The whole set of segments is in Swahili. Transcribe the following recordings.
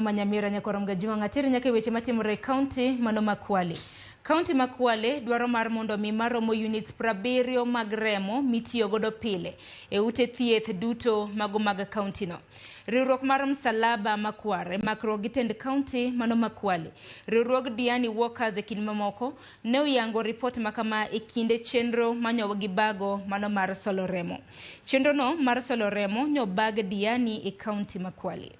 Manyamira nyakorom gajuma ngatiri nyake weche matimore kaunti mano ma Kwale. Kaunti ma Kwale dwaro mar mondo mi maromo units 70 mag remo mitiyo godo pile e ute thieth duto mago mag kaunti no. Riwruok mar msalaba makware makro gitend kaunti mano ma Kwale. Riwruok Diani Workers e kin mamoko ne oyango report makama e kinde chenro manyo gi bago mano mar solo remo. Chenro no mar solo remo nyo bag Diani e kaunti ma Kwale.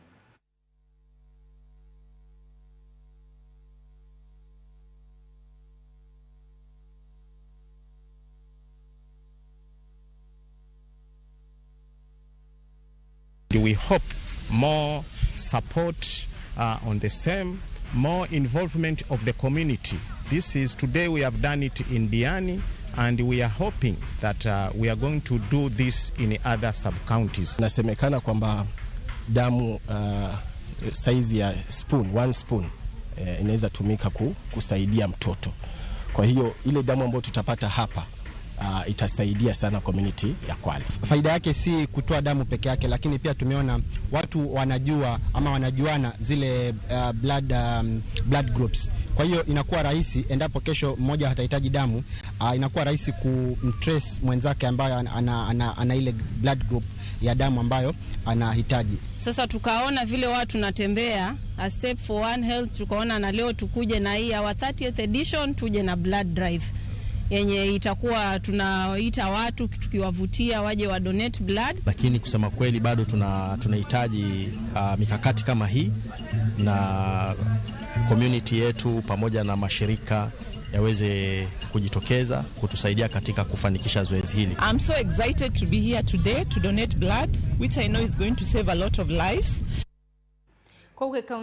We hope more support on the same, more involvement of the community. Today we have done it in Diani, and we are hoping that we are going to do this in other sub-counties. Nasemekana kwamba damu size ya one spoon inaweza tumika kusaidia mtoto. Kwa hiyo ile damu ambayo tutapata hapa itasaidia sana community ya Kwale. Faida yake si kutoa damu peke yake, lakini pia tumeona watu wanajua ama wanajuana zile blood groups. Kwa hiyo inakuwa rahisi endapo kesho mmoja hatahitaji damu, inakuwa rahisi kumtrace mwenzake ambaye ana ile blood group ya damu ambayo anahitaji. Sasa tukaona vile watu natembea a step for one health, tukaona na leo tukuje na hii our 30th edition tuje na blood drive yenye itakuwa tunaita watu tukiwavutia waje wa donate blood. Lakini kusema kweli bado tunahitaji mikakati kama hii, na community yetu pamoja na mashirika yaweze kujitokeza kutusaidia katika kufanikisha zoezi hili. I'm so excited to be here today to donate blood, which I know is going to save a lot of lives.